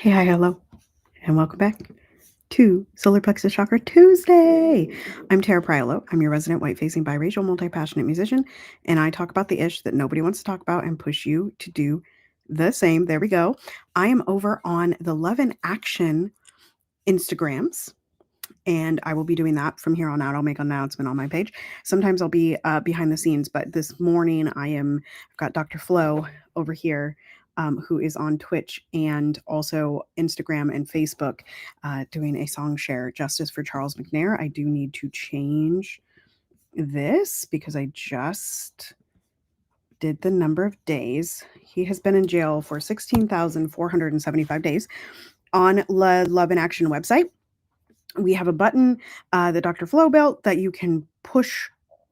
Hey, hi, hello, and welcome back to Solar Plexus Chakra Tuesday. I'm Tara Priolo. I'm your resident white-facing biracial multi-passionate musician, and I talk about the ish that nobody wants to talk about and push you to do the same. There we go. I am over on the Love in Action Instagrams, and I will be doing that from here on out. I'll make an announcement on my page. Sometimes I'll be behind the scenes, but this morning I've got Dr. Flo over here, who is on Twitch and also Instagram and Facebook, doing a song share, Justice for Charles McNair. I do need to change this because I just did the number of days. He has been in jail for 16,475 days on Love in Action website. We have a button that Dr. Flo built that you can push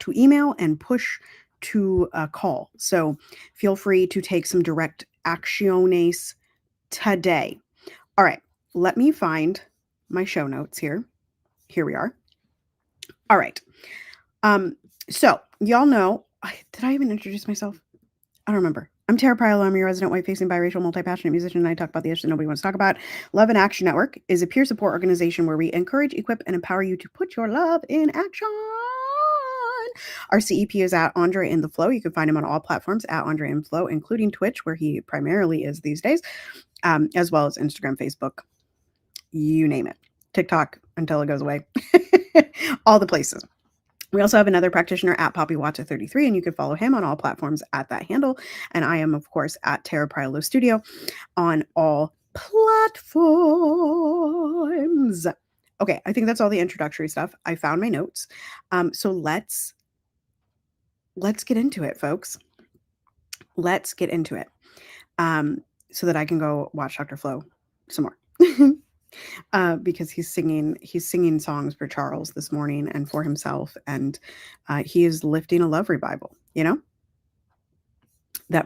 to email and push to call. So feel free to take some direct acciones today. All right, let me find my show notes here. Here we are. All right. So y'all know, did I even introduce myself? I don't remember. I'm Tara Priolo. I'm your resident white-facing biracial multi-passionate musician, and I talk about the issue that nobody wants to talk about. Love in Action Network is a peer support organization where we encourage, equip, and empower you to put your love in action. Our CEP is at Andre in the Flow. You can find him on all platforms at Andre in Flow, including Twitch, where he primarily is these days, as well as Instagram, Facebook, you name it. TikTok until it goes away. All the places. We also have another practitioner at PoppyWatcha33, and you can follow him on all platforms at that handle. And I am, of course, at Tara Priolo Studio on all platforms. Okay, I think that's all the introductory stuff. I found my notes. So let's get into it, folks. Let's get into it. So that I can go watch Dr. Flo some more. Because he's singing songs for Charles this morning and for himself, and he is lifting a love revival, that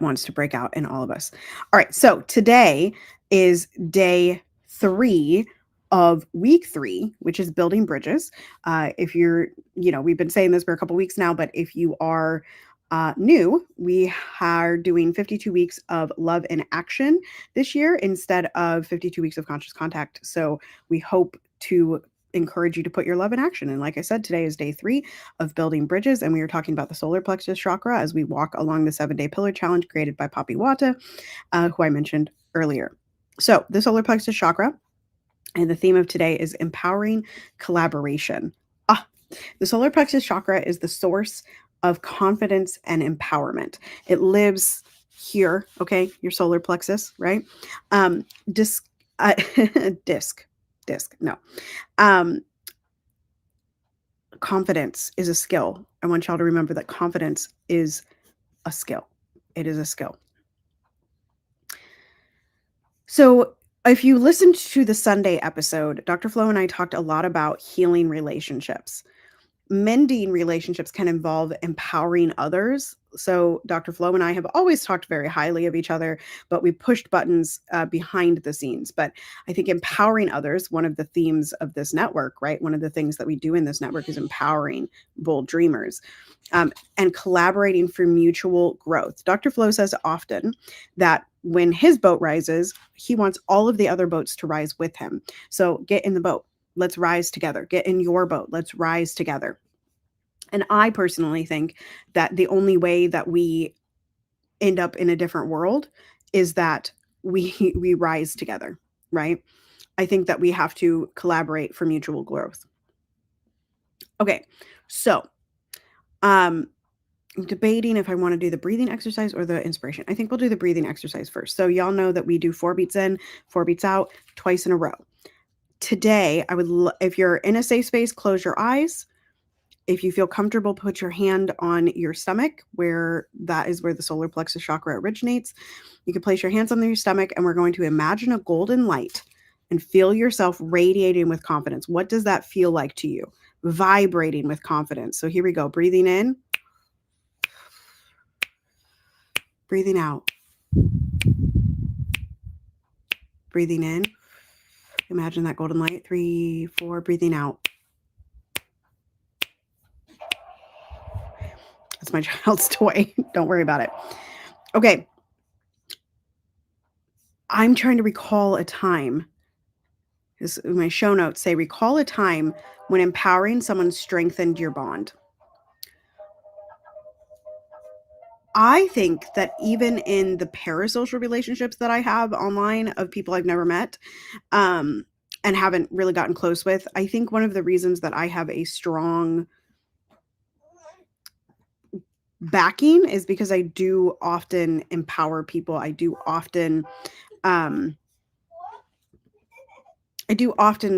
wants to break out in all of us. All right, so today is day 3 of week 3, which is building bridges. If you're, we've been saying this for a couple weeks now, but if you are new, we are doing 52 weeks of love in action this year instead of 52 weeks of conscious contact. So we hope to encourage you to put your love in action. And like I said, today is day 3 of building bridges, and we are talking about the solar plexus chakra as we walk along the 7-day pillar challenge created by Poppy Wata, who I mentioned earlier. So the solar plexus chakra, and the theme of today is empowering collaboration. The solar plexus chakra is the source of confidence and empowerment. It lives here, okay? Your solar plexus, right? Disc, no. Confidence is a skill. I want y'all to remember that confidence is a skill. It is a skill. So if you listened to the Sunday episode, Dr. Flo and I talked a lot about healing relationships. Mending relationships can involve empowering others. So Dr. Flo and I have always talked very highly of each other, but we pushed buttons behind the scenes. But I think empowering others, one of the themes of this network, right? One of the things that we do in this network is empowering bold dreamers, and collaborating for mutual growth. Dr. Flo says often that when his boat rises, he wants all of the other boats to rise with him. So get in the boat. Let's rise together. Get in your boat. Let's rise together. And I personally think that the only way that we end up in a different world is that we rise together, right? I think that we have to collaborate for mutual growth. Okay, so I'm debating if I want to do the breathing exercise or the inspiration. I think we'll do the breathing exercise first. So y'all know that we do 4 beats in, 4 beats out, twice in a row. Today, I would, if you're in a safe space, close your eyes. If you feel comfortable, put your hand on your stomach, where that is where the solar plexus chakra originates. You can place your hands on your stomach, and we're going to imagine a golden light and feel yourself radiating with confidence. What does that feel like to you? Vibrating with confidence. So here we go. Breathing in. Breathing out. Breathing in. Imagine that golden light. 3, 4. Breathing out. That's my child's toy. Don't worry about it. Okay. I'm trying to recall a time. My show notes say, recall a time when empowering someone strengthened your bond. I think that even in the parasocial relationships that I have online of people I've never met, and haven't really gotten close with, I think one of the reasons that I have a strong backing is because I do often empower people. I do often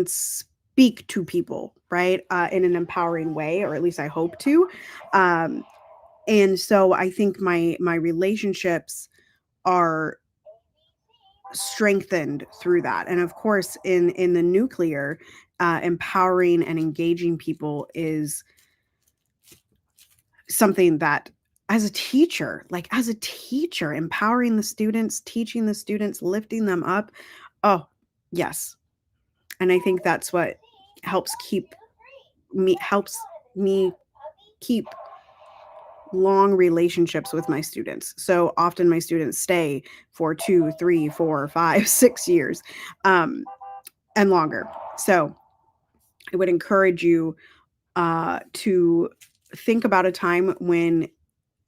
speak to people, right, in an empowering way, or at least I hope to. And so I think my relationships are strengthened through that. And of course, in the nuclear, empowering and engaging people is something that, as a teacher, empowering the students, teaching the students, lifting them up. Oh, yes. And I think that's what helps me keep long relationships with my students. So often my students stay for 2, 3, 4, 5, 6 years, and longer. So I would encourage you to think about a time when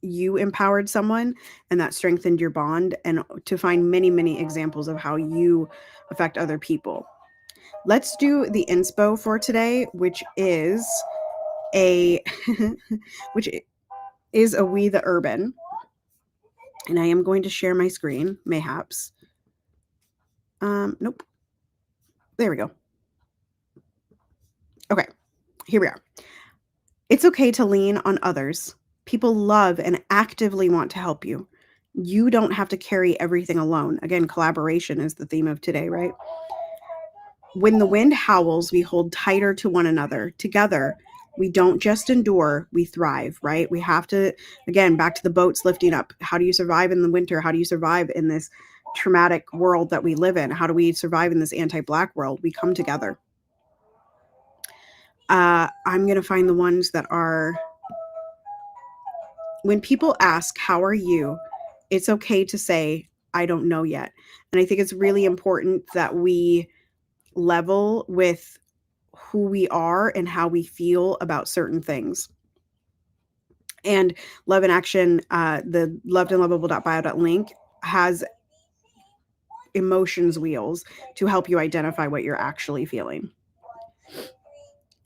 you empowered someone and that strengthened your bond, and to find many, many examples of how you affect other people. Let's do the inspo for today, which is a We the Urban. And I am going to share my screen, mayhaps. Nope. There we go. Okay, here we are. It's okay to lean on others. People love and actively want to help you. You don't have to carry everything alone. Again, collaboration is the theme of today, right? When the wind howls, we hold tighter to one another. Together, we don't just endure, we thrive, right? We have to, again, back to the boats lifting up. How do you survive in the winter? How do you survive in this traumatic world that we live in? How do we survive in this anti-Black world? We come together. I'm going to find the ones that are, when people ask, how are you? It's okay to say, I don't know yet. And I think it's really important that we level with who we are and how we feel about certain things. And Love in Action, the lovedandlovable.bio.link has emotions wheels to help you identify what you're actually feeling.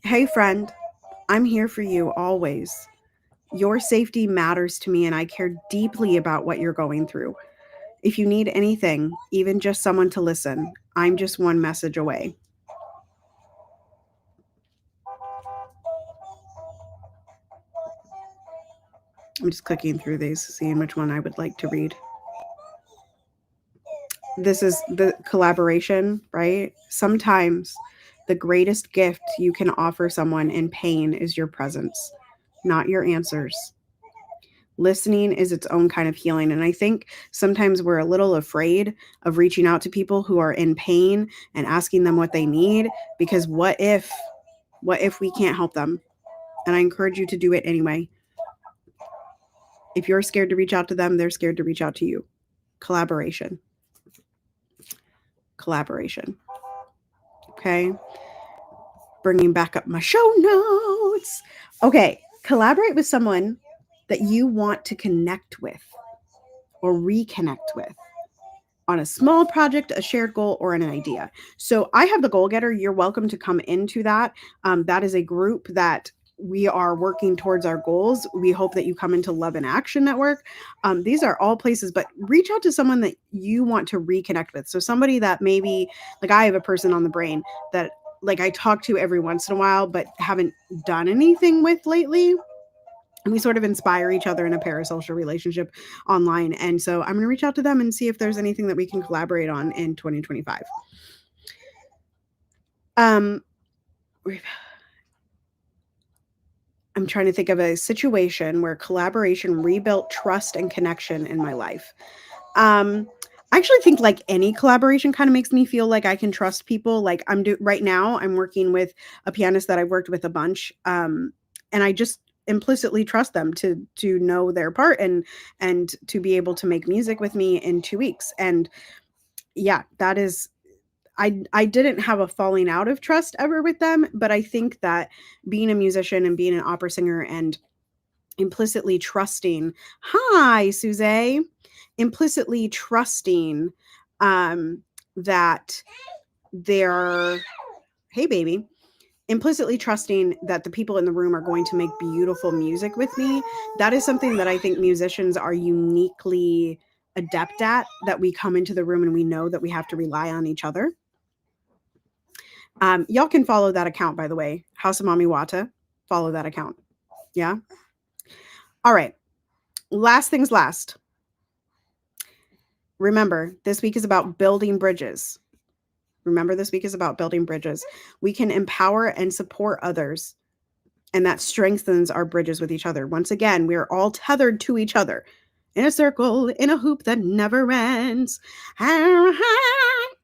Hey friend, I'm here for you always. Your safety matters to me, and I care deeply about what you're going through. If you need anything, even just someone to listen, I'm just one message away. I'm just clicking through these, seeing which one I would like to read. This is the collaboration, right? Sometimes the greatest gift you can offer someone in pain is your presence, not your answers. Listening is its own kind of healing. And I think sometimes we're a little afraid of reaching out to people who are in pain and asking them what they need, because what if we can't help them? And I encourage you to do it anyway. If you're scared to reach out to them, they're scared to reach out to you. Collaboration. Okay. Bringing back up my show notes. Okay. Collaborate with someone that you want to connect with or reconnect with on a small project, a shared goal, or an idea. So I have the Goal Getter. You're welcome to come into that. That is a group that we are working towards our goals. We hope that you come into Love in Action Network. These are all places, but reach out to someone that you want to reconnect with. So somebody that maybe, like, I have a person on the brain that, like, I talk to every once in a while, but haven't done anything with lately. And we sort of inspire each other in a parasocial relationship online. And so I'm going to reach out to them and see if there's anything that we can collaborate on in 2025. I'm trying to think of a situation where collaboration rebuilt trust and connection in my life. I actually think, like, any collaboration kind of makes me feel like I can trust people. Like, right now, I'm working with a pianist that I've worked with a bunch. And I just implicitly trust them to know their part and to be able to make music with me in 2 weeks. And yeah, that is, I didn't have a falling out of trust ever with them, but I think that being a musician and being an opera singer and implicitly trusting, hi, Suze, implicitly trusting that they're, hey, baby, implicitly trusting that the people in the room are going to make beautiful music with me. That is something that I think musicians are uniquely adept at, that we come into the room and we know that we have to rely on each other. Y'all can follow that account, by the way, House of Mommy Wata. Follow that account. Yeah. All right. Last things last. Remember, this week is about building bridges. Remember, this week is about building bridges. We can empower and support others, and that strengthens our bridges with each other. Once again, we are all tethered to each other in a circle, in a hoop that never ends. You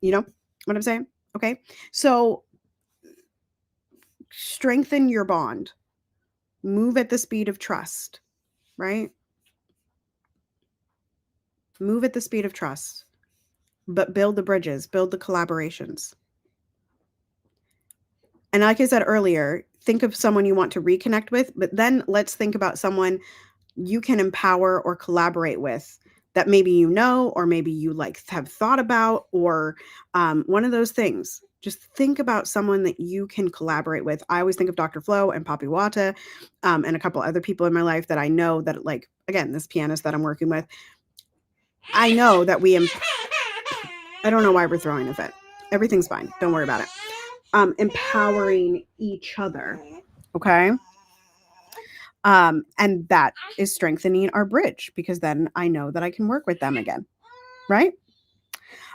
know what I'm saying? Okay. So strengthen your bond. Move at the speed of trust, right? Move at the speed of trust, but build the bridges, build the collaborations. And like I said earlier, think of someone you want to reconnect with, but then let's think about someone you can empower or collaborate with that maybe you know, or maybe you like have thought about, or one of those things. Just think about someone that you can collaborate with. I always think of Dr. Flo and Papi Wata and a couple other people in my life that I know that, like, again, this pianist that I'm working with, I know that I don't know why we're throwing a fit. Everything's fine. Don't worry about it. Empowering each other. Okay. And that is strengthening our bridge, because then I know that I can work with them again. Right?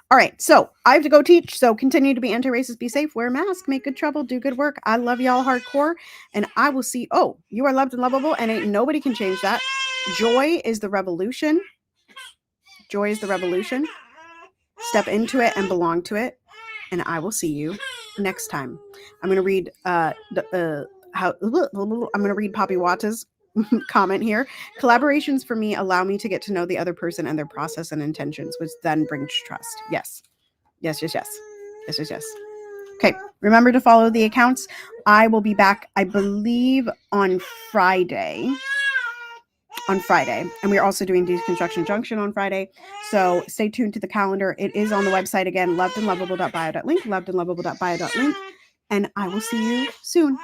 All right. So I have to go teach. So continue to be anti-racist, be safe, wear a mask, make good trouble, do good work. I love y'all hardcore. And I will see. Oh, you are loved and lovable, and ain't nobody can change that. Joy is the revolution. Joy is the revolution. Step into it and belong to it. And I will see you next time. I'm going to read I'm going to read Papi Wata's comment here. Collaborations for me allow me to get to know the other person and their process and intentions, which then brings trust. Yes. Yes, yes, yes. Yes, yes, yes. Okay. Remember to follow the accounts. I will be back, I believe, on Friday. And we're also doing Deconstruction Junction on Friday. So stay tuned to the calendar. It is on the website again, lovedandlovable.bio.link, lovedandlovable.bio.link. And I will see you soon.